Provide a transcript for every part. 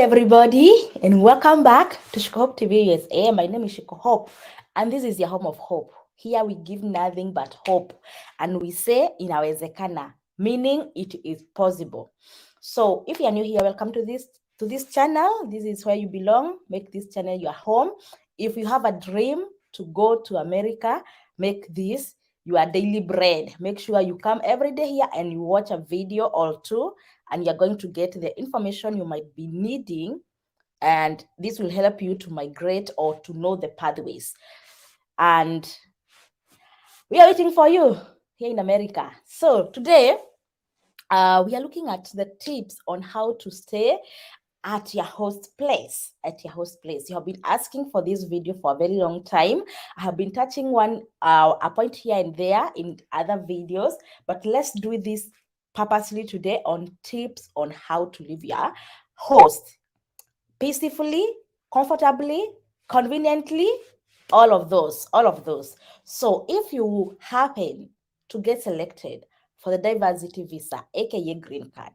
everybody, and welcome back to SHIKO Hope TV USA. My name is SHIKO Hope, and this is your home of hope. Here we give nothing but hope, and we say inawezekana, meaning it is possible. So if you are new here, welcome to this channel. This is where you belong. Make this channel your home. If you have a dream to go to America, make this your daily bread. Make sure you come every day here and you watch a video or two, and you're going to get the information you might be needing, and this will help you to migrate or to know the pathways. And we are waiting for you here in America. So today we are looking at the tips on how to stay at your host place. You have been asking for this video for a very long time. I have been touching a point here and there in other videos, but let's do this purposely today on tips on how to leave your host peacefully, comfortably, conveniently, all of those. So if you happen to get selected for the diversity visa, aka green card,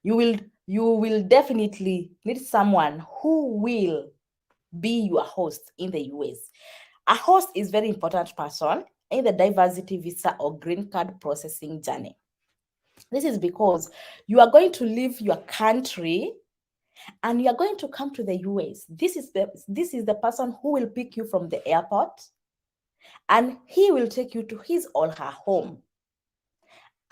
you will definitely need someone who will be your host in the US. A host is very important person in the diversity visa or green card processing journey. This is because you are going to leave your country and you are going to come to the US. This is the person who will pick you from the airport, and he will take you to his or her home.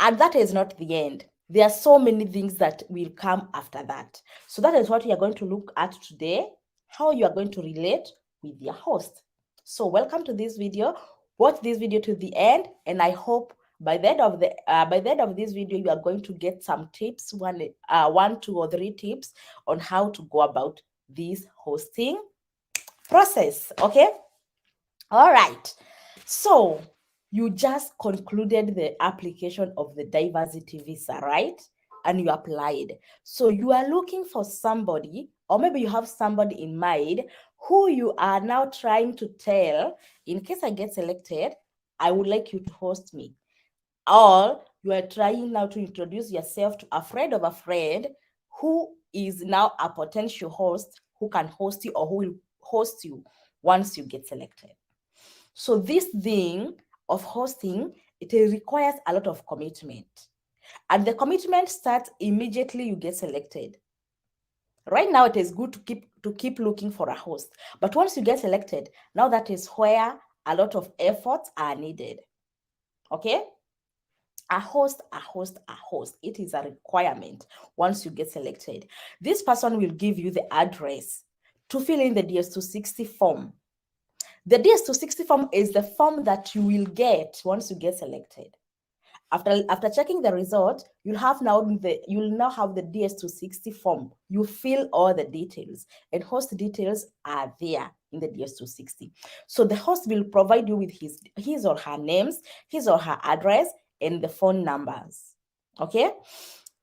And that is not the end. There are so many things that will come after that. So that is what we are going to look at today, how you are going to relate with your host. So welcome to this video. Watch this video to the end, and I hope by the end of this video you are going to get some tips, one, 2 or 3 tips on how to go about this hosting process. Okay, all right. So you just concluded the application of the diversity visa, right? And you applied. So you are looking for somebody, or maybe you have somebody in mind who you are now trying to tell, in case I get selected, I would like you to host me. Or you are trying now to introduce yourself to a friend of a friend who is now a potential host who can host you or who will host you once you get selected. So this thing of hosting, it requires a lot of commitment. And the commitment starts immediately you get selected. Right now, it is good to keep looking for a host. But once you get selected, now that is where a lot of efforts are needed. Okay? A host. It is a requirement once you get selected. This person will give you the address to fill in the DS-260 form. The DS-260 form is the form that you will get once you get selected. After checking the result, you'll now have the DS-260 form. You fill all the details, and host details are there in the DS-260. So the host will provide you with his or her names, his or her address, and the phone numbers. Okay,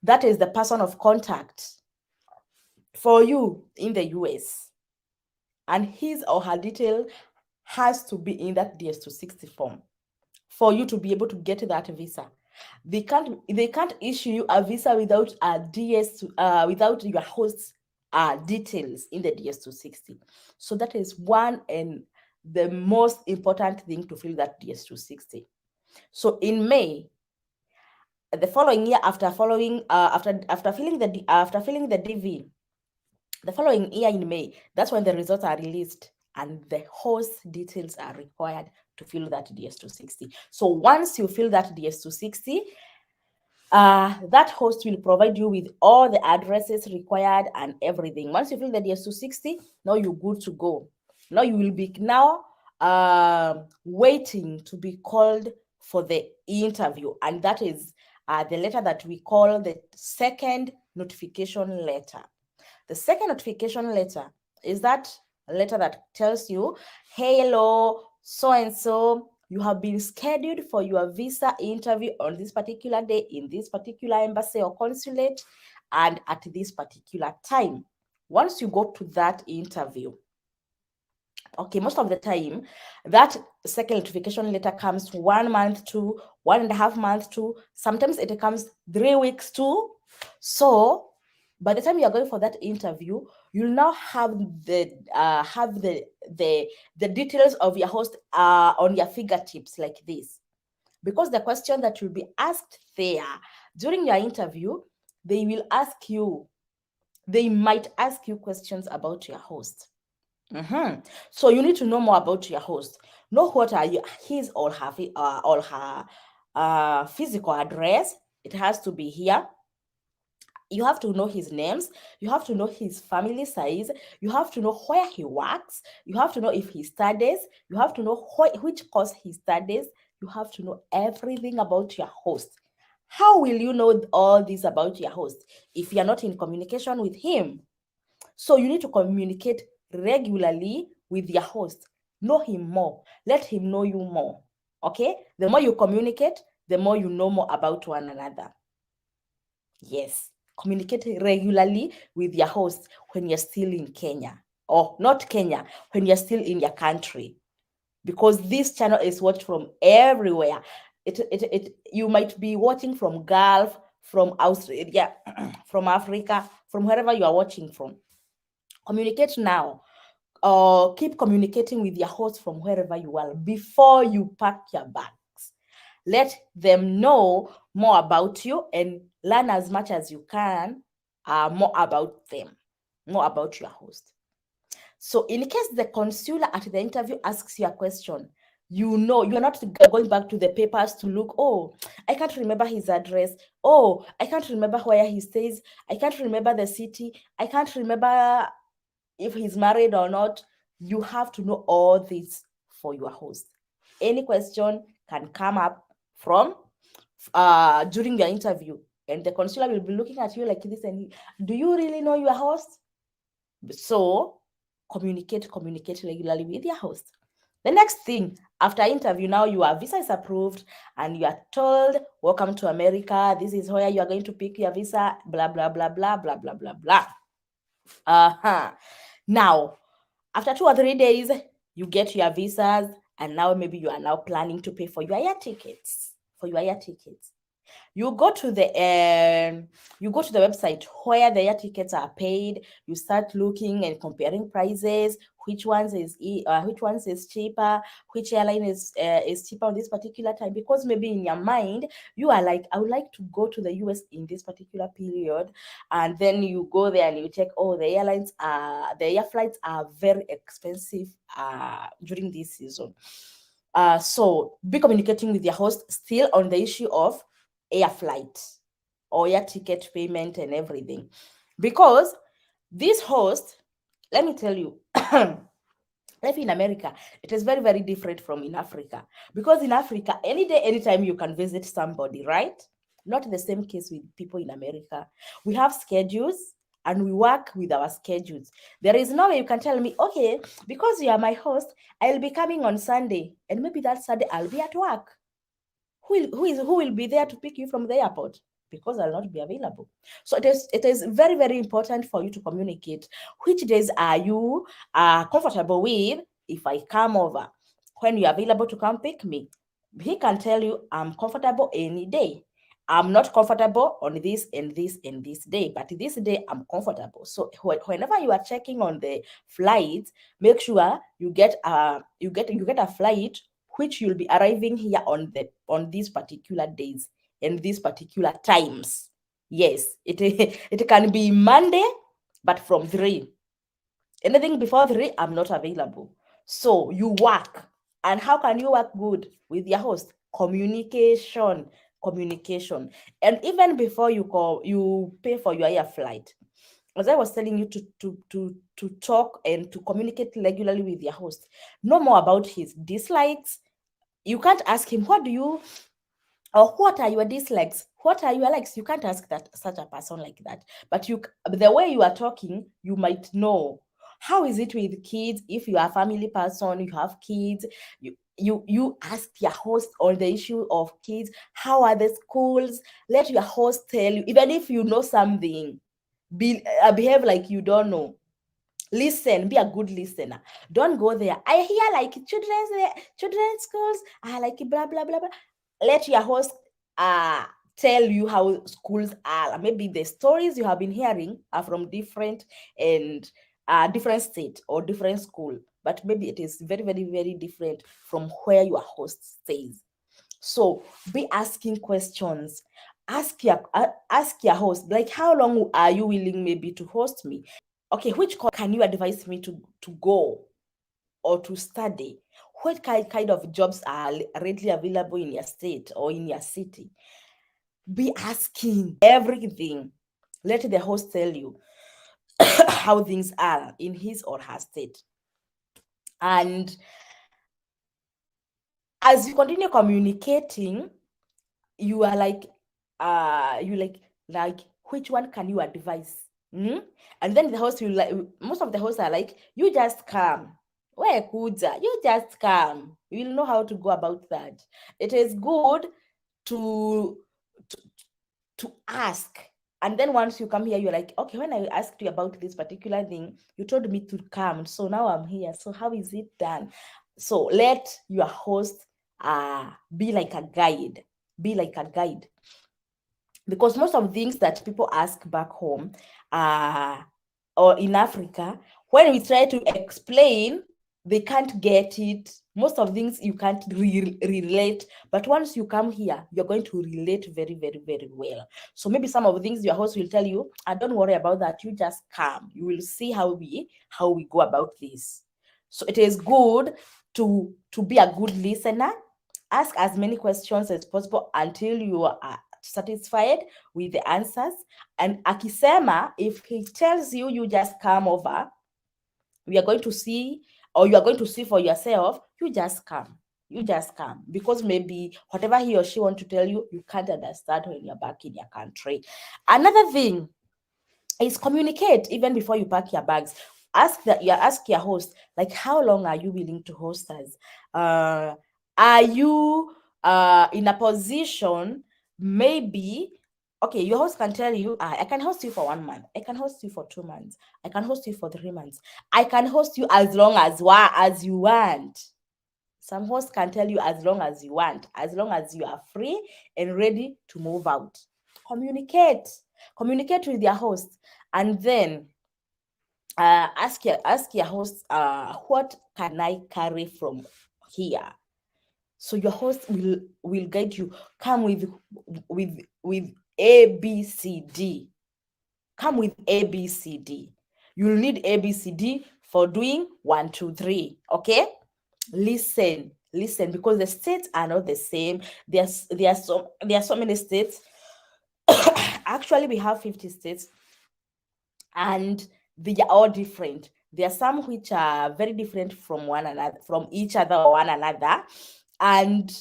that is the person of contact for you in the US, and his or her detail has to be in that DS-260 form for you to be able to get that visa. They can't issue you a visa without without your host's details in the DS-260. So that is one and the most important thing to fill that DS-260. So in May, the following year, after filling the DV, the following year in May, that's when the results are released and the host details are required to fill that DS-260. So once you fill that DS-260, that host will provide you with all the addresses required and everything. Once you fill the DS-260, now you're good to go. Now you will be waiting to be called for the interview, and that is the letter that we call the second notification letter. The second notification letter is that letter that tells you, hello, so-and-so, you have been scheduled for your visa interview on this particular day in this particular embassy or consulate and at this particular time. Once you go to that interview, okay, most of the time, that second notification letter comes 1 month to 1.5 months to, sometimes it comes 3 weeks to. So By the time you are going for that interview, you'll now have the details of your host on your fingertips like this. Because the question that will be asked there during your interview, they will ask you, they might ask you questions about your host. So you need to know more about your host. Know what are his or her physical address. It has to be here. You have to know his names. You have to know his family size. You have to know where he works. You have to know if he studies. You have to know which course he studies. You have to know everything about your host. How will you know all this about your host if you're not in communication with him? So you need to communicate regularly with your host. Know him more. Let him know you more. Okay? The more you communicate, the more you know more about one another. Yes. Communicate regularly with your host when you're still in Kenya. Or not Kenya, when you're still in your country. Because this channel is watched from everywhere. You might be watching from Gulf, from Australia, from Africa, from wherever you are watching from. Communicate now, or keep communicating with your host from wherever you are before you pack your bags. Let them know more about you and learn as much as you can more about them, more about your host. So in case the consular at the interview asks you a question, you know you're not going back to the papers to look, oh, I can't remember his address, oh, I can't remember where he stays, I can't remember the city, I can't remember if he's married or not. You have to know all this for your host. Any question can come up from during your interview, and the consular will be looking at you like this, and do you really know your host? So communicate regularly with your host. The next thing, after interview, now your visa is approved and you are told, welcome to America, this is where you are going to pick your visa, blah blah blah blah blah blah blah blah. Now, after 2 or 3 days, you get your visas, and now maybe you are now planning to pay for your air tickets. You go to the website where the air tickets are paid. You start looking and comparing prices, which ones is cheaper, which airline is cheaper on this particular time, because maybe in your mind you are like, I would like to go to the US in this particular period, and then you go there and you check, oh, the air flights are very expensive during this season. So be communicating with your host still on the issue of air flight or air ticket payment and everything, because this host, let me tell you, life in America, it is very, very different from in Africa. Because in Africa, any day, anytime you can visit somebody, right? Not the same case with people in America. We have schedules and we work with our schedules. There is no way you can tell me, okay, because you are my host, I'll be coming on Sunday, and maybe that Sunday I'll be at work. Who will be there to pick you from the airport? Because I'll not be available. So it is very, very important for you to communicate which days are you comfortable with. If I come over, when you're available to come pick me, he can tell you, I'm comfortable any day. I'm not comfortable on this and this and this day, but this day I'm comfortable. So whenever you are checking on the flights, make sure you get a flight which you'll be arriving here on these particular days and these particular times. Yes, it can be Monday, but from 3. Anything before 3, I'm not available. So you work. And how can you work good with your host? Communication. And even before you pay for your air flight, as I was telling you, to talk and to communicate regularly with your host. Know more about his dislikes. You can't ask him, what are your dislikes? What are your likes? You can't ask such a person like that. But the way you are talking, you might know. How is it with kids? If you are a family person, you have kids, you ask your host on the issue of kids. How are the schools? Let your host tell you, even if you know something. Behave like you don't know. Listen, be a good listener. Don't go there. I hear like children's schools are like blah blah blah blah. Let your host tell you how schools are. Maybe the stories you have been hearing are from different and different state or different school, but maybe it is very, very, very different from where your host stays. So be asking questions. Ask your host, like, how long are you willing maybe to host me? Okay, which course can you advise me to go or to study? What kind of jobs are readily available in your state or in your city? Be asking everything. Let the host tell you how things are in his or her state. And as you continue communicating, you are like, like, which one can you advise? And then the host will, like, most of the hosts are like, you just come. Where kuja? You just come. You will know how to go about that. It is good to to, to ask. And then once you come here, you're like, okay, when I asked you about this particular thing, you told me to come. So now I'm here. So how is it done? So let your host be like a guide. Be like a guide. Because most of the things that people ask back home or in Africa, when we try to explain, they can't get it. Most of things you can't relate, but once you come here, you're going to relate very, very, very well. So maybe some of the things your host will tell you, don't worry about that. You just come. You will see how we go about this. So it is good to be a good listener. Ask as many questions as possible until you are satisfied with the answers. And akisema, if he tells you, you just come over, we are going to see, or you are going to see for yourself, you just come. You just come, because maybe whatever he or she want to tell you, you can't understand when you're back in your country. Another thing is communicate even before you pack your bags. Ask your host, like, how long are you willing to host us? Are you in a position, maybe, okay, your host can tell you, I can host you for 1 month, I can host you for 2 months, I can host you for 3 months, I can host you as long as you want. Some hosts can tell you as long as you want, as long as you are free and ready to move out. Communicate with your host. And then ask your host, what can I carry from here? So your host will guide you. Come with ABCD. Come with ABCD. You'll need ABCD for doing 1, 2, 3. Okay, listen, because the states are not the same. There are so many states. Actually, we have 50 states, and they are all different. There are some which are very different from one another, from each other or one another. And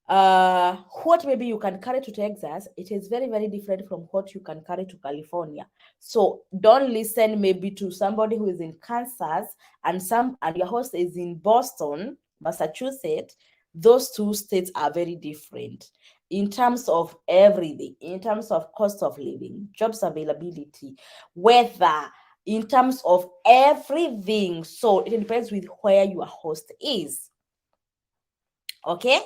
what maybe you can carry to Texas, it is very, very different from what you can carry to California. So don't listen maybe to somebody who is in Kansas and your host is in Boston, Massachusetts. Those two states are very different in terms of everything, in terms of cost of living, jobs availability, weather, in terms of everything. So it depends with where your host is. Okay.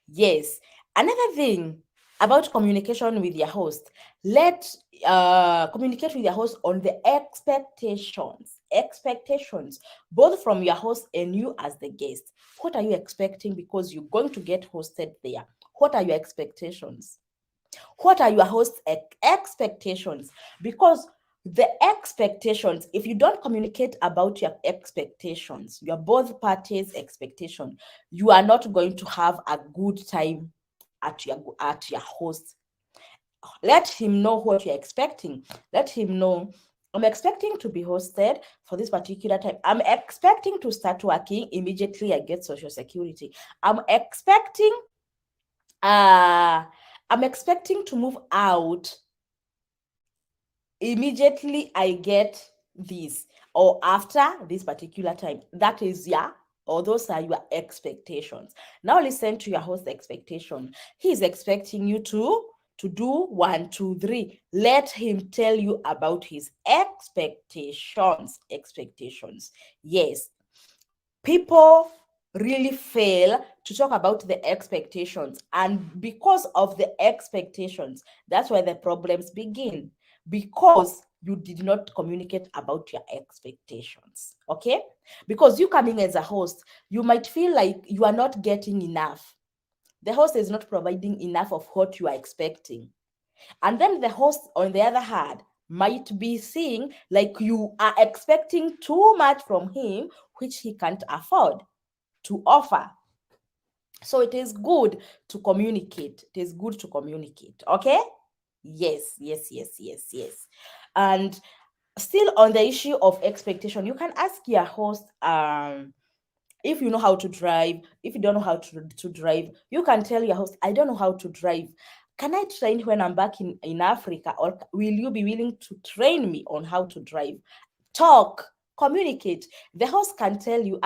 Yes. Another thing about communication with your host, let communicate with your host on the expectations, both from your host and you as the guest. What are you expecting? Because you're going to get hosted there. What are your expectations? What are your host's expectations? Because the expectations, if you don't communicate about your expectations, your both parties' expectation, you are not going to have a good time at your host. Let him know what you're expecting. Let him know, I'm expecting to be hosted for this particular time. I'm expecting to start working immediately I get Social Security. I'm expecting to move out immediately I get this, or after this particular time. That is or those are your expectations. Now listen to your host expectation. He's expecting you to do 1, 2, 3. Let him tell you about his expectations. Yes. People really fail to talk about the expectations. And because of the expectations, that's where the problems begin, because you did not communicate about your expectations. Okay? Because you coming as a host, you might feel like you are not getting enough. The host is not providing enough of what you are expecting. And then the host, on the other hand, might be seeing like you are expecting too much from him, which he can't afford to offer. So it is good to communicate. It is good to communicate. Okay? Yes, yes, yes, yes, yes. And still on the issue of expectation, you can ask your host, if you know how to drive. If you don't know how to drive, you can tell your host, I don't know how to drive. Can I train when I'm back in Africa? Or will you be willing to train me on how to drive? Talk, communicate. The host can tell you,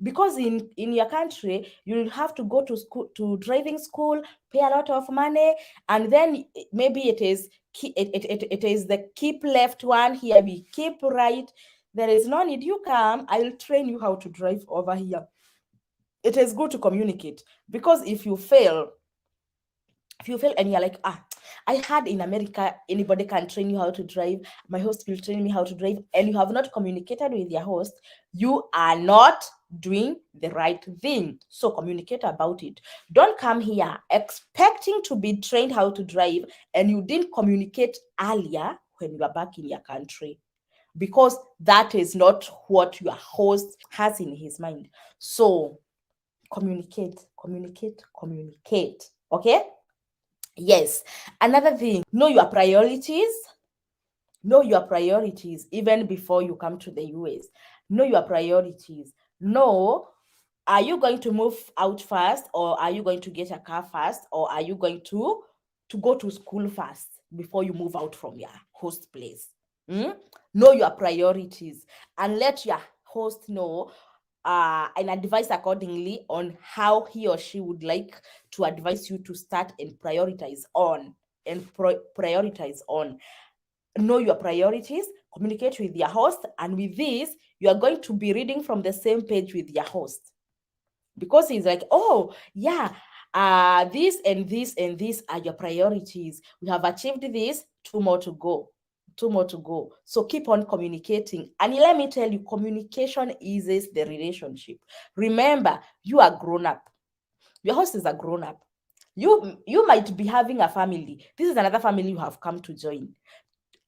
because in your country you'll have to go to school, to driving school, pay a lot of money, and then maybe it is it is the keep left one, here we keep right. There is no need, you come, I'll train you how to drive over here. It is good to communicate, because if you fail and you're like, I heard in America anybody can train you how to drive, my host will train me how to drive, and you have not communicated with your host, you are not doing the right thing. So communicate about it. Don't come here expecting to be trained how to drive and you didn't communicate earlier when you are back in your country, because that is not what your host has in his mind. So communicate, communicate, communicate. Okay? Yes. Another thing, know your priorities. Know your priorities even before you come to the US. Know your priorities. Know, are you going to move out first, or are you going to get a car first, or are you going to go to school first before you move out from your host place? Know your priorities and let your host know, and advise accordingly on how he or she would like to advise you to start and prioritize on. Prioritize on. Know your priorities, communicate with your host, and with this, you are going to be reading from the same page with your host, because he's like, oh yeah, this and this and this are your priorities. We have achieved this, two more to go. Two more to go. So keep on communicating. And let me tell you, communication eases the relationship. Remember, you are grown up. Your host is a grown up. You might be having a family. This is another family you have come to join.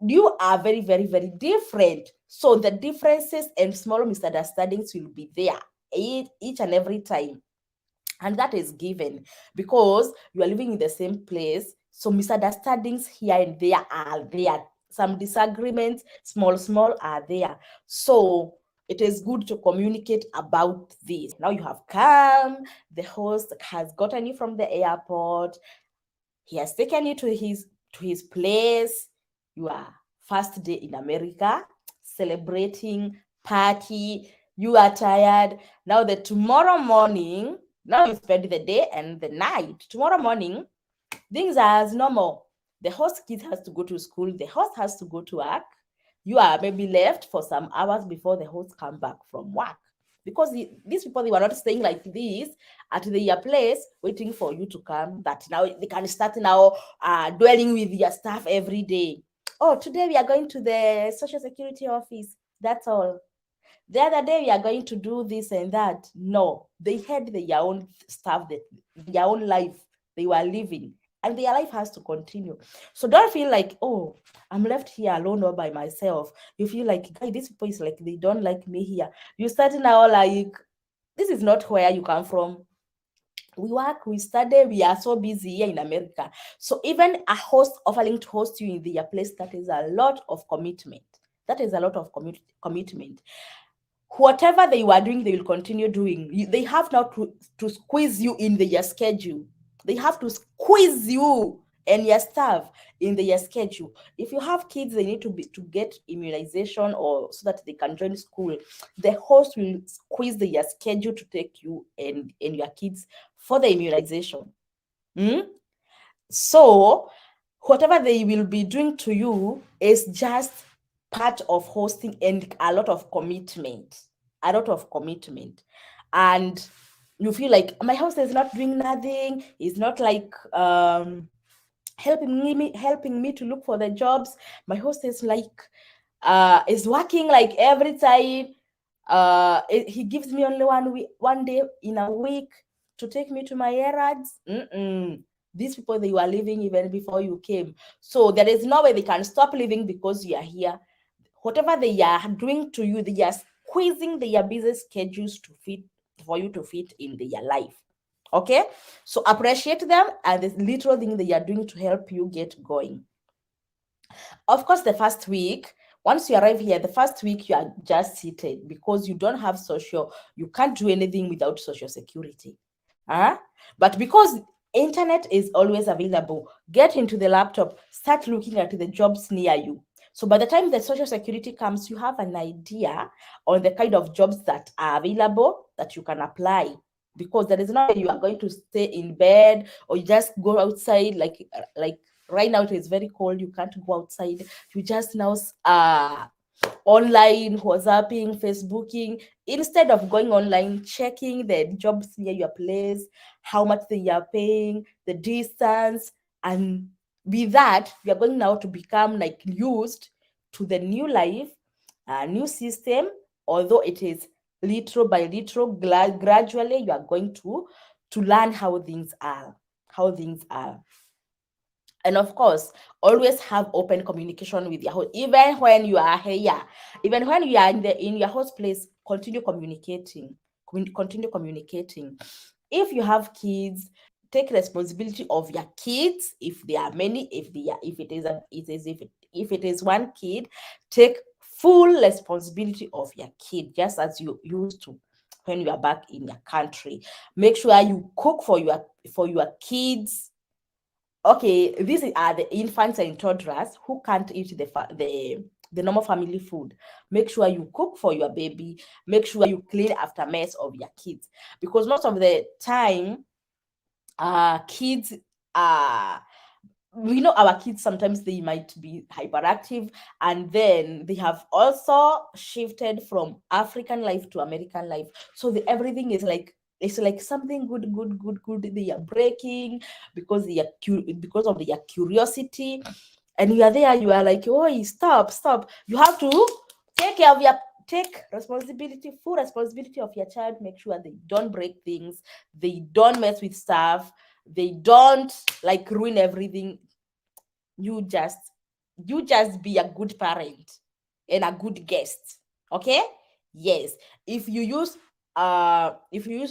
You are very, very, very different. So the differences and small misunderstandings will be there each and every time. And that is given because you are living in the same place. So misunderstandings here and there are there. Some disagreements, small are there. So it is good to communicate about this. Now you have come, the host has gotten you from the airport, he has taken you to his place. Your first day in America, celebrating, party, you are tired. Now the tomorrow morning, now you spend the day and the night. Tomorrow morning, things are as normal. The host kid has to go to school, the host has to go to work. You are maybe left for some hours before the host come back from work. Because these people, they were not staying like this at their place waiting for you to come, that now they can start now dwelling with your staff every day. Oh, today we are going to the social security office. That's all. The other day we are going to do this and that. No, they had their own stuff, that their own life they were living, and their life has to continue. So don't feel like, oh, I'm left here alone or by myself. You feel like, guy, these people is like they don't like me here. You start now like, this is not where you come from. We work, we study, we are so busy here in America. So even a host offering to host you in their place, that is a lot of commitment. That is a lot of commitment. Whatever they were doing, they will continue doing. They have now to squeeze you in their schedule. They have to squeeze you and your staff in their schedule. If you have kids, they need to get immunization, or so that they can join school. The host will squeeze their schedule to take you and your kids for the immunization. So whatever they will be doing to you is just part of hosting and a lot of commitment. A lot of commitment. and you feel like my host is not doing nothing, is not like helping me to look for the jobs. My host is like is working like every time. He gives me only 1 day in a week to take me to my errands. These people, they were living even before you came, so there is no way they can stop living because you are here. Whatever they are doing to you, they are squeezing their busy schedules to fit for you to fit in their life. Okay, so appreciate them and the little thing they are doing to help you get going. Of course, the first week, once you arrive here, the first week you are just seated because you don't have social, you can't do anything without social security. But because internet is always available, get into the laptop, start looking at the jobs near you. So by the time the social security comes, you have an idea on the kind of jobs that are available that you can apply, because there is no way you are going to stay in bed or you just go outside like right now it is very cold, you can't go outside, you just now online WhatsApping, Facebooking, instead of going online, checking the jobs near your place, how much they are paying, the distance, and with that you are going now to become like used to the new life, new system. Although it is little by little, gradually you are going to learn how things are. And of course, always have open communication with your host. Even when you are here, even when you are in your host place, continue communicating. Continue communicating. If you have kids, take responsibility of your kids. If there are many, if it is one kid, take full responsibility of your kid, just as you used to when you are back in your country. Make sure you cook for your kids. Okay, these are the infants and toddlers who can't eat the normal family food. Make sure you cook for your baby. Make sure you clean after mess of your kids, because most of the time, kids are we know our kids sometimes they might be hyperactive, and then they have also shifted from African life to American life, so everything is like it's like something good they are breaking because of their curiosity. And you are there, you are like, oh, stop, you have to take care of your take responsibility, full responsibility of your child. Make sure they don't break things, they don't mess with stuff, they don't like ruin everything. You just be a good parent and a good guest. Okay, yes. If you use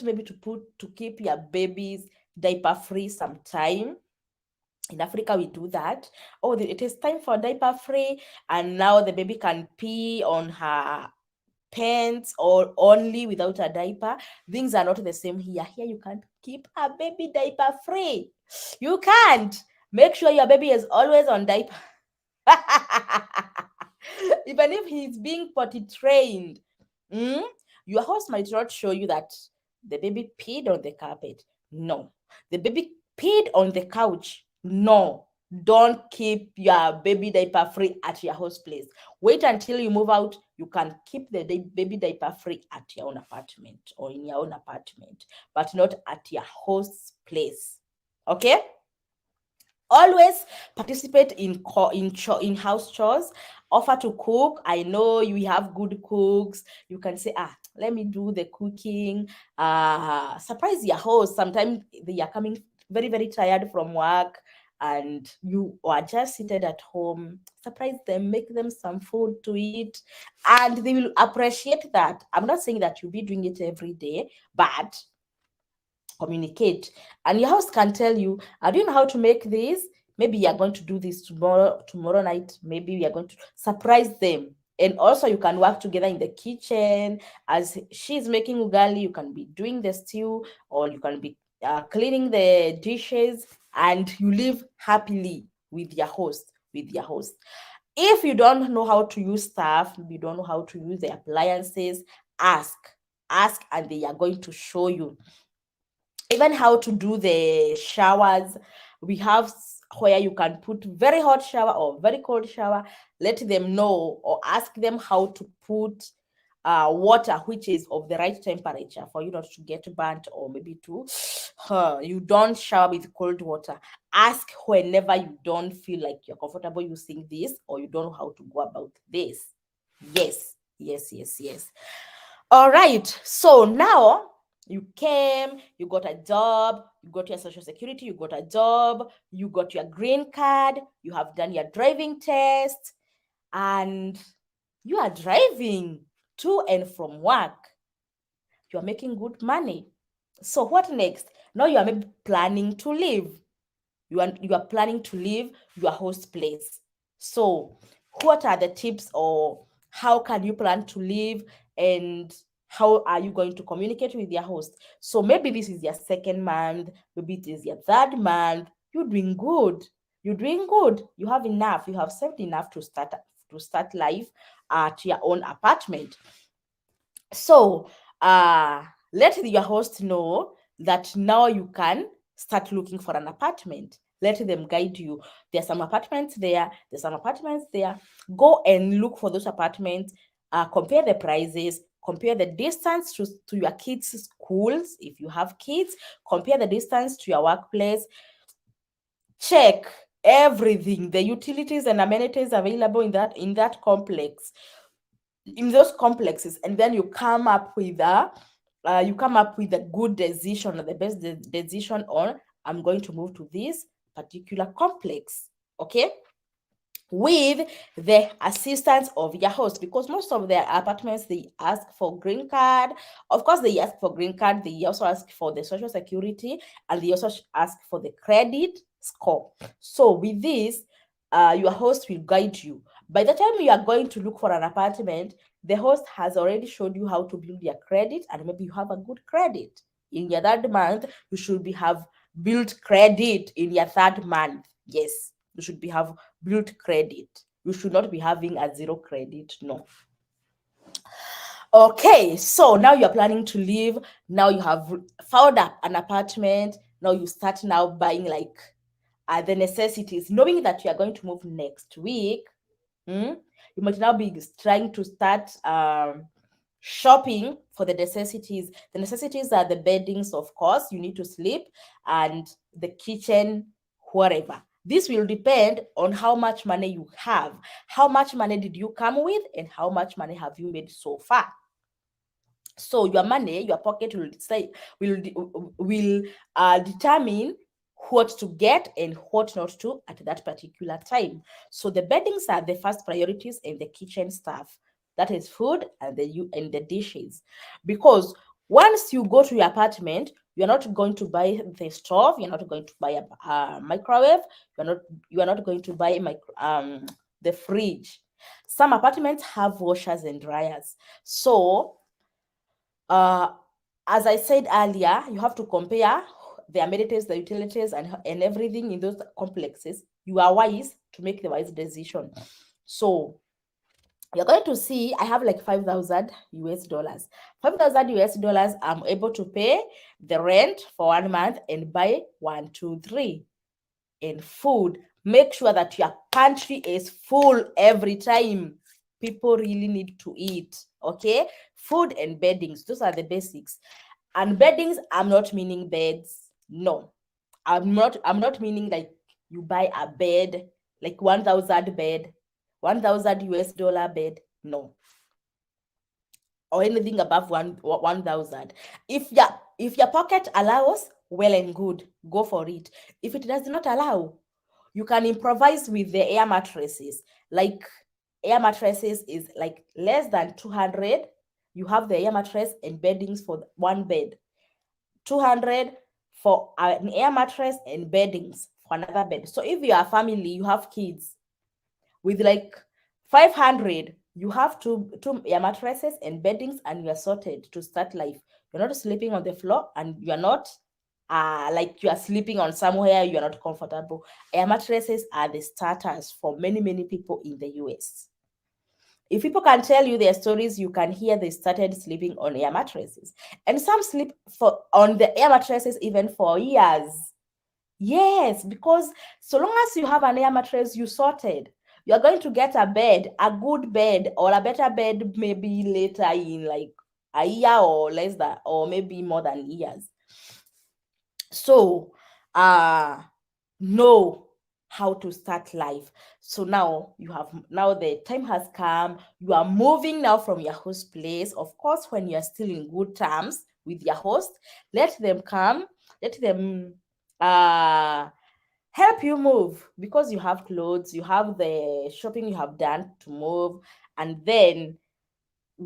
maybe to keep your babies diaper free sometime, in Africa we do that. Oh, it is time for diaper free, and now the baby can pee on her pants or only without a diaper. Things are not the same here. Here you can't keep a baby diaper free. You can't. Make sure your baby is always on diaper. Even if he's being potty trained, mm, your host might not show you that the baby peed on the carpet. No. The baby peed on the couch. No. Don't keep your baby diaper free at your host place. Wait until you move out. You can keep the baby diaper free at your own apartment or in your own apartment, but not at your host's place. Okay? Always participate in house chores. Offer to cook. I know you have good cooks. You can say, let me do the cooking. Surprise your host. Sometimes they are coming very very tired from work and you are just seated at home. Surprise them, make them some food to eat, and they will appreciate that. I'm not saying that you'll be doing it every day, but communicate. And your house can tell you, do you know how to make this? Maybe you're going to do this tomorrow night. Maybe we are going to surprise them. And also you can work together in the kitchen. As she's making ugali, you can be doing the stew, or you can be cleaning the dishes, and you live happily with your host. If you don't know how to use stuff, you don't know how to use the appliances, ask, and they are going to show you. Even how to do the showers. We have where you can put very hot shower or very cold shower. Let them know, or ask them how to put water which is of the right temperature for you not to get burnt, or maybe to you don't shower with cold water. Ask whenever you don't feel like you're comfortable using this, or you don't know how to go about this. Yes, yes, yes, yes. All right, so now you came, you got a job, you got your social security, you got a job, you got your green card, you have done your driving test, and you are driving to and from work. You are making good money. So what next? Now you are maybe planning to leave. You are planning to leave your host place. So what are the tips, or how can you plan to leave, and how are you going to communicate with your host? So maybe this is your second month, maybe it is your third month. You're doing good. You're doing good. You have enough. You have saved enough to start life at your own apartment. So let your host know that now you can start looking for an apartment. Let them guide you. There's some apartments there, there's some apartments there. Go and look for those apartments, compare the prices, compare the distance to your kids' schools if you have kids, compare the distance to your workplace, check everything, the utilities and amenities available in that complex, in those complexes, and then you come up with a good decision, or the best decision on, I'm going to move to this particular complex. Okay, with the assistance of your host, because most of their apartments, they ask for green card. Of course, they ask for green card, they also ask for the social security, and they also ask for the credit score. So with this, your host will guide you. By the time you are going to look for an apartment, the host has already showed you how to build your credit, and maybe you have a good credit. In your third month, you should be have built credit in your third month. Yes, you should be have built credit. You should not be having a zero credit. No. Okay, so now you're planning to leave. Now you have found an apartment. Now you start now buying like the necessities, knowing that you are going to move next week. You might now be trying to start shopping for the necessities. The necessities are the beddings, of course, you need to sleep, and the kitchen, whatever. This will depend on how much money you have. How much money did you come with, and how much money have you made so far? So your money, your pocket will say will determine what to get and what not to at that particular time. So the beddings are the first priorities, and the kitchen stuff, that is food and the dishes. Because once you go to your apartment, you're not going to buy the stove, you're not going to buy a microwave, you are not going to buy the fridge. Some apartments have washers and dryers. So uh, as I said earlier, you have to compare the amenities, the utilities, and everything in those complexes. You are wise to make the wise decision. So you're going to see I have like 5,000 US dollars. 5,000 US dollars, I'm able to pay the rent for 1 month and buy 1, 2, 3 in food. Make sure that your pantry is full every time. People really need to eat. Okay, food and beddings, those are the basics. And beddings, I'm not meaning beds. No, I'm not meaning like you buy a bed like 1,000 bed, 1,000 US dollar bed. No, or anything above 1,000. If your pocket allows, well and good, go for it. If it does not allow, you can improvise with the air mattresses. Like air mattresses is like less than 200. You have the air mattress and beddings for one bed. 200 for an air mattress and beddings for another bed. So if you are a family, you have kids, with like 500, you have two air mattresses and beddings, and you're sorted to start life. You're not sleeping on the floor, and you're not like you are sleeping on somewhere you're not comfortable. Air mattresses are the starters for many, many people in the US. If people can tell you their stories, you can hear they started sleeping on air mattresses. And some sleep on the air mattresses even for years. Yes, because so long as you have an air mattress, you sorted. You are going to get a bed, a good bed, or a better bed maybe later in like a year or less than, or maybe more than years. So, know how to start life. So now now the time has come. You are moving now from your host place. Of course, when you are still in good terms with your host, let them come, let them uh help you move, because you have clothes, you have the shopping you have done to move, and then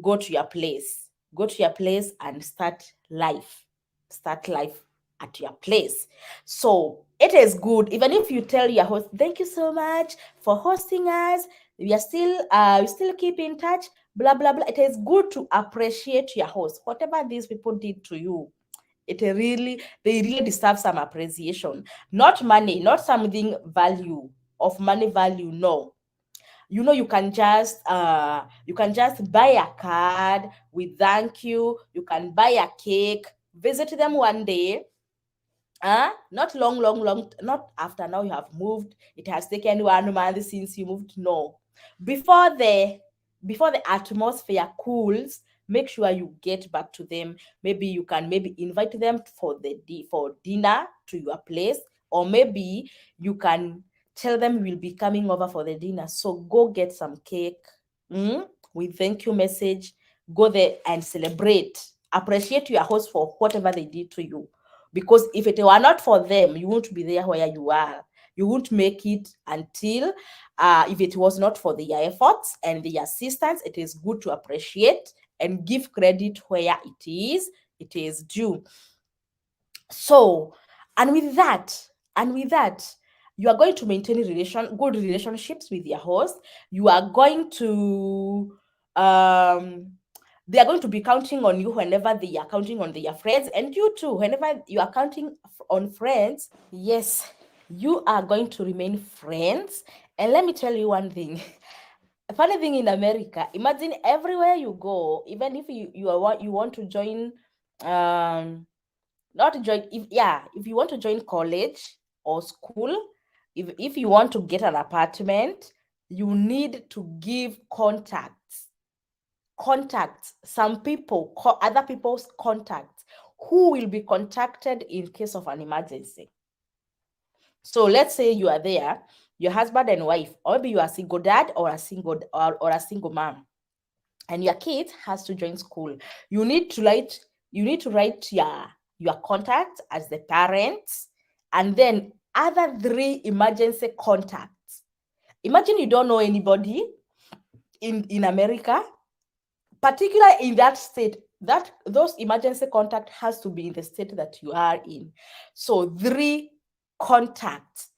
go to your place. Go to your place and start life. Start life at your place. So it is good, even if you tell your host, thank you so much for hosting us. We still keep in touch, blah blah blah. It is good to appreciate your host. Whatever these people did to you, they really deserve some appreciation. Not money, not something value of money value, no. You you can just buy a card with thank you. You can buy a cake, visit them one day. Not not after now you have moved, it has taken 1 month since you moved, no. before the before the atmosphere cools, make sure you get back to them. Maybe you can maybe invite them for dinner to your place, or maybe you can tell them we'll be coming over for the dinner, so go get some cake, with thank you message. Go there and celebrate, appreciate your host for whatever they did to you, because if it were not for them, you won't be there where you are. You won't make it until, if it was not for their efforts and their assistance. It is good to appreciate and give credit where it is due. So, and with that, you are going to maintain good relationships with your host. You are going to they are going to be counting on you whenever they are counting on their friends, and you too, whenever you are counting on friends. Yes, you are going to remain friends. And let me tell you one thing. A funny thing in America, imagine everywhere you go, even if you want to join, not join if yeah if you want to join college or school, if you want to get an apartment, you need to give contacts, some people, other people's contacts, who will be contacted in case of an emergency. So let's say you are there, your husband and wife, or maybe you are a single dad or a single mom, and your kid has to join school. You need to write your contacts as the parents, and then other three emergency contacts. Imagine you don't know anybody in America, particularly in that state. That those emergency contact has to be in the state that you are in. So three contacts.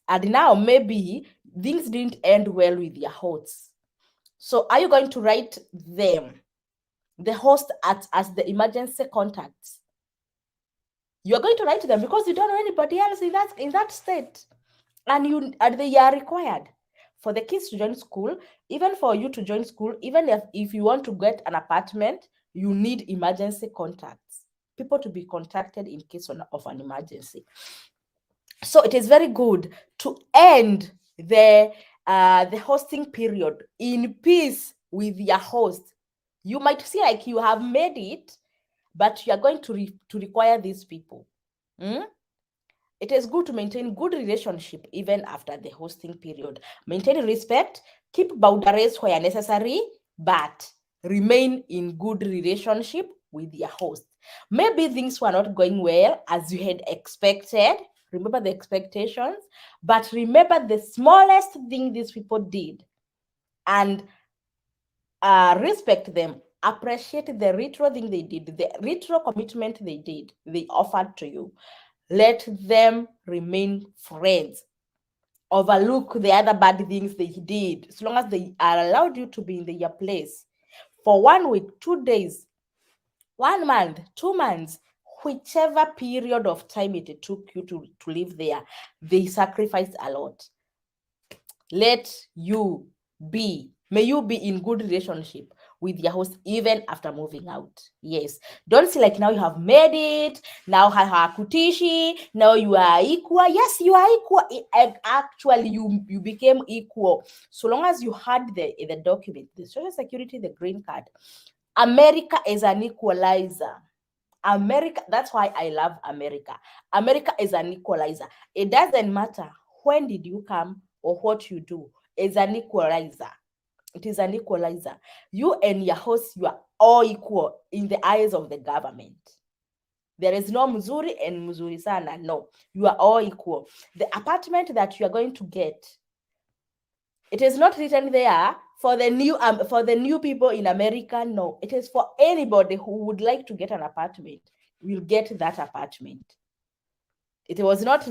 And now maybe things didn't end well with your hosts. So are you going to write them, the host, as the emergency contacts? You're going to write them because you don't know anybody else in that state, and they are required for the kids to join school. Even for you to join school, even if you want to get an apartment, you need emergency contacts, people to be contacted in case of an emergency. So it is very good to end the hosting period in peace with your host. You might feel like you have made it, but you are going to require these people. It is good to maintain good relationship even after the hosting period. Maintain respect, keep boundaries where necessary, but remain in good relationship with your host. Maybe things were not going well as you had expected. Remember the expectations, but remember the smallest thing these people did, and respect them. Appreciate the retro thing they did, the retro commitment they offered to you. Let them remain friends. Overlook the other bad things they did, as long as they are allowed you to be in their place for 1 week, 2 days, 1 month, 2 months, whichever period of time it took you to live there. They sacrificed a lot. May you be in good relationship with your host even after moving out. Yes. Don't see like now you have made it, now hakutishi, now you are equal. Yes, you are equal. Actually, you became equal. So long as you had the document, the social security, the green card. America is an equalizer. America, that's why I love America. America is an equalizer. It doesn't matter when did you come or what you do. It's an equalizer. It is an equalizer. You and your host, you are all equal in the eyes of the government. There is no mzuri and mzuri sana. No, you are all equal. The apartment that you are going to get, it is not written there for the new people in America. No, it is for anybody who would like to get an apartment. Will get that apartment. It was not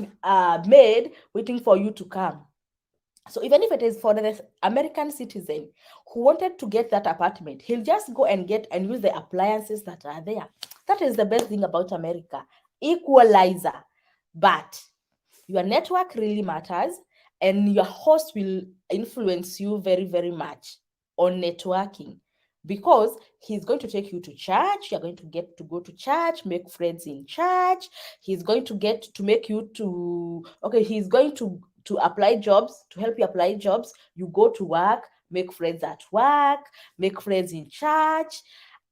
made waiting for you to come. So even if it is for the American citizen who wanted to get that apartment, he'll just go and get and use the appliances that are there. That is the best thing about America. Equalizer. But your network really matters, and your host will influence you very, very much on networking, because he's going to take you to church. You're going to get to go to church, make friends in church. He's going to get to make you to, okay, he's going to apply jobs, to help you apply jobs. You go to work, make friends at work, make friends in church,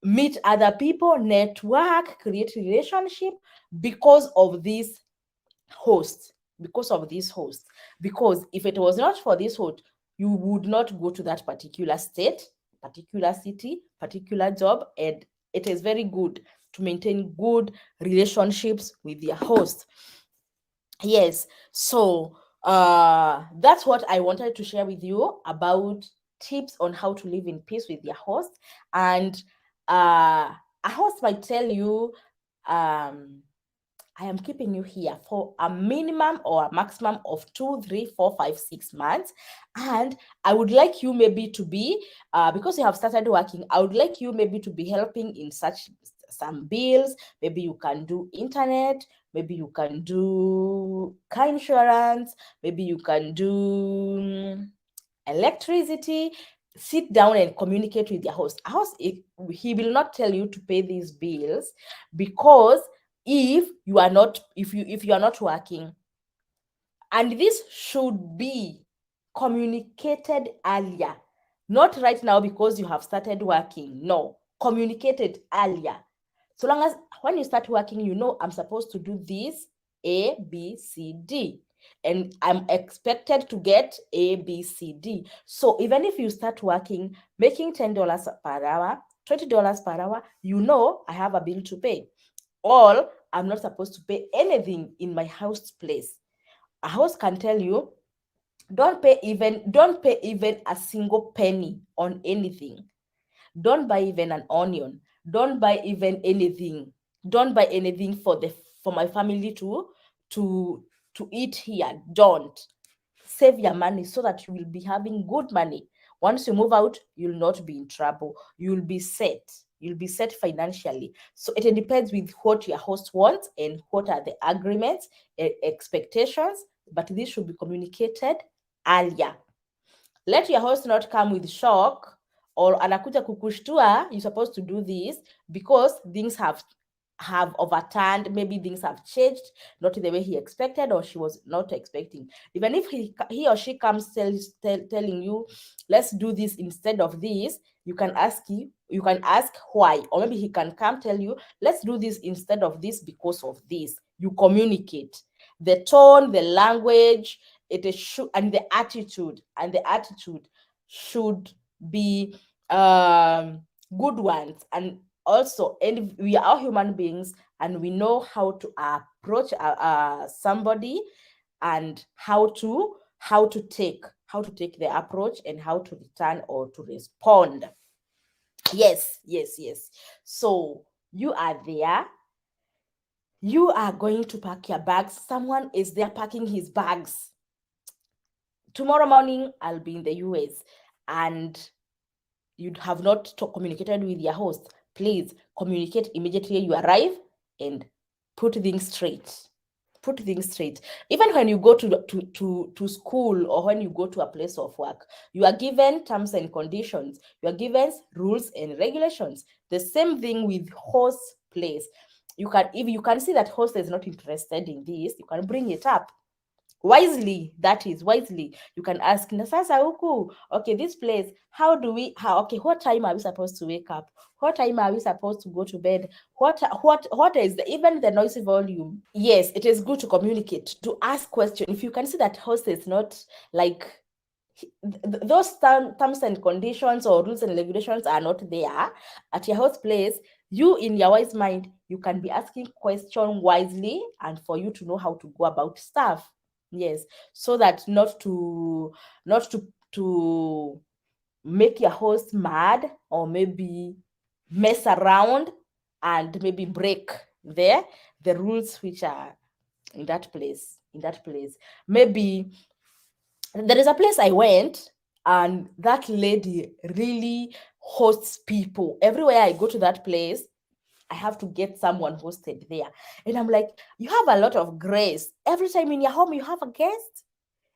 meet other people, network, create relationship because of this host. Because of this host. Because if it was not for this host, you would not go to that particular state, particular city, particular job. And it is very good to maintain good relationships with your host. Yes. So that's what I wanted to share with you about tips on how to live in peace with your host. And a host might tell you, I am keeping you here for a minimum or a maximum of 2, 3, 4, 5, 6 months. And I would like you maybe to be, because you have started working, I would like you maybe to be helping in such some bills. Maybe you can do internet, maybe you can do car insurance, maybe you can do electricity. Sit down and communicate with your host. A host, he will not tell you to pay these bills, because if you are not working, and this should be communicated earlier, not right now because you have started working. No, communicated earlier. So long as when you start working, you know, I'm supposed to do this A, B, C, D, and I'm expected to get A, B, C, D. So even if you start working, making $10 per hour, $20 per hour, you know, I have a bill to pay. Or I'm not supposed to pay anything in my house place. A house can tell you, don't pay even a single penny on anything. Don't buy even an onion. Don't buy even anything. Don't buy anything for my family to eat here. Don't. Save your money so that you will be having good money. Once you move out, you'll not be in trouble. You'll be set. You'll be set financially. So it depends with what your host wants and what are the agreements, expectations, but this should be communicated earlier. Let your host not come with shock or anakuja kukushtua, you're supposed to do this, because things have overturned. Maybe things have changed, not the way he expected or she was not expecting. Even if he or she comes telling you, let's do this instead of this, you can ask why. Or maybe he can come tell you, let's do this instead of this because of this. You communicate the tone, the language, and the attitude should be good ones. And also, and we are all human beings, and we know how to approach somebody, and how to take the approach, and how to return or to respond. Yes. So you are there, you are going to pack your bags. Someone is there packing his bags. Tomorrow morning, I'll be in the US, and you have not communicated with your host. Please communicate immediately you arrive and put things straight. put things straight. Even when you go to school, or when you go to a place of work, you are given terms and conditions, you are given rules and regulations. The same thing with host place. You can, if you can see that host is not interested in this, you can bring it up wisely. That is wisely. You can ask na sasa huku, okay, this place, okay, what time are we supposed to wake up, what time are we supposed to go to bed, what is even the noisy volume. Yes, it is good to communicate, to ask questions. If you can see that host is not like, those terms and conditions or rules and regulations are not there at your host place, you, in your wise mind, you can be asking question wisely, and for you to know how to go about stuff. Yes, so that not to make your host mad, or maybe mess around and maybe break the rules which are in that place. Maybe there is a place I went, and that lady really hosts people. Everywhere I go to that place, I have to get someone hosted there. And I'm like, you have a lot of grace. Every time in your home, you have a guest.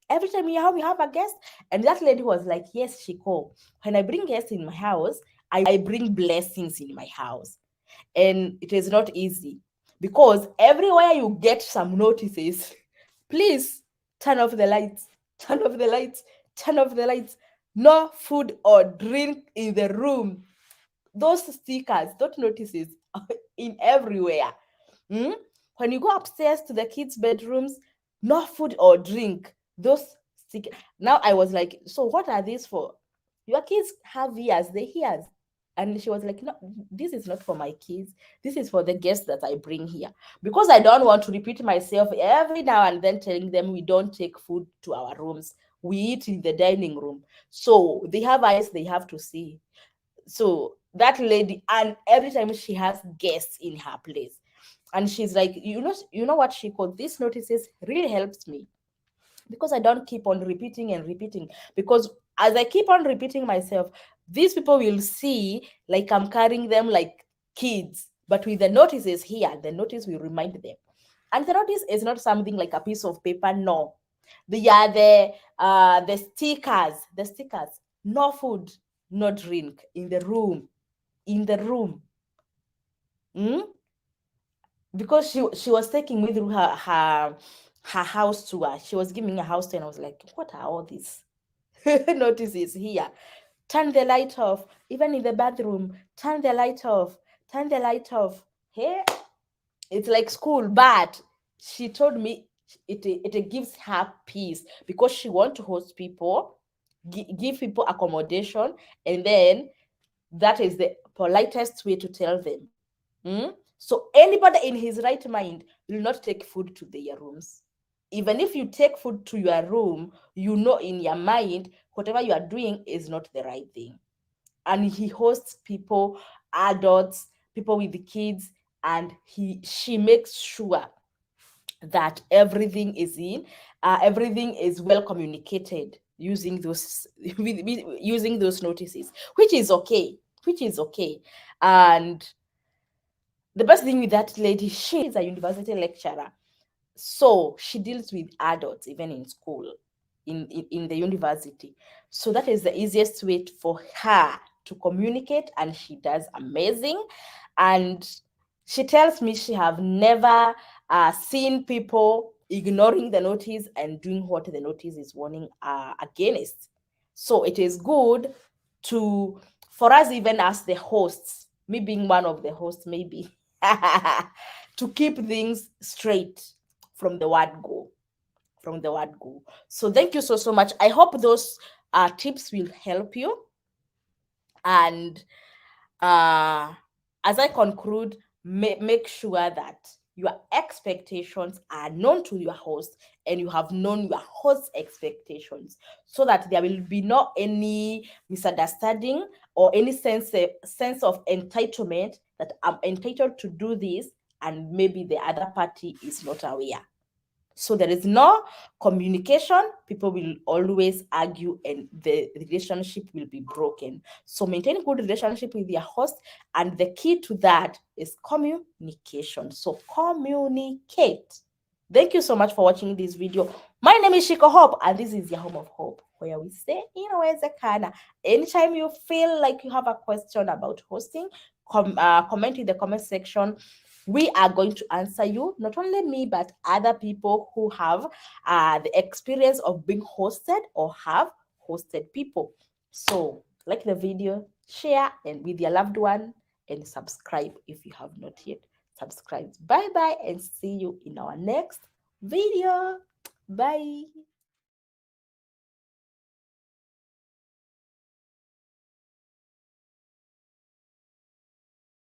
Every time in your home, you have a guest. And that lady was like, yes, Shiko, when I bring guests in my house, I bring blessings in my house. And it is not easy, because everywhere you get some notices, please turn off the lights, turn off the lights, turn off the lights, no food or drink in the room. Those stickers, those notices in everywhere. Mm? When you go upstairs to the kids' bedrooms, no food or drink. Those stickers. Now I was like, so what are these for? Your kids have ears, they hears. And she was like, no, this is not for my kids. This is for the guests that I bring here. Because I don't want to repeat myself every now and then telling them we don't take food to our rooms. We eat in the dining room. So they have eyes, they have to see. So that lady, and every time she has guests in her place, and she's like, you know what, she called these notices really helps me, because I don't keep on repeating and repeating. Because as I keep on repeating myself, these people will see like I'm carrying them like kids. But with the notices here, the notice will remind them. And the notice is not something like a piece of paper. No, they are the stickers. The stickers. No food, no drink in the room. In the room. Mm? Because she was taking me through her house tour. She was giving me a house tour, and I was like, what are all these notices here? Turn the light off. Even in the bathroom, turn the light off. Turn the light off. Hey, it's like school, but she told me it gives her peace, because she want to host people, give people accommodation, and then that is the politest way to tell them. So anybody in his right mind will not take food to their rooms. Even if you take food to your room, you know in your mind whatever you are doing is not the right thing. And he hosts people, adults, people with the kids, and she makes sure that everything is well communicated using those using those notices, which is okay, and the best thing with that lady, she is a university lecturer. So she deals with adults even in school, in the university. So that is the easiest way for her to communicate, and she does amazing. And she tells me she have never seen people ignoring the notice and doing what the notice is warning against. So it is good to, for us, even as the hosts, me being one of the hosts, maybe to keep things straight from the word go. So thank you so much. I hope those tips will help you. And as I conclude, make sure that your expectations are known to your host, and you have known your host's expectations, so that there will be no any misunderstanding or any sense of entitlement, that I'm entitled to do this and maybe the other party is not aware. So there is no communication, people will always argue, and the relationship will be broken. So maintain good relationship with your host, and the key to that is communication. So communicate. Thank you so much for watching this video. My name is Shiko Hope, and this is your home of hope, where we say inawezekana. Anytime you feel like you have a question about hosting, comment in the comment section. We are going to answer you, not only me, but other people who have the experience of being hosted or have hosted people. So like the video, share and with your loved one, and subscribe if you have not yet subscribed. Bye bye, and see you in our next video. Bye.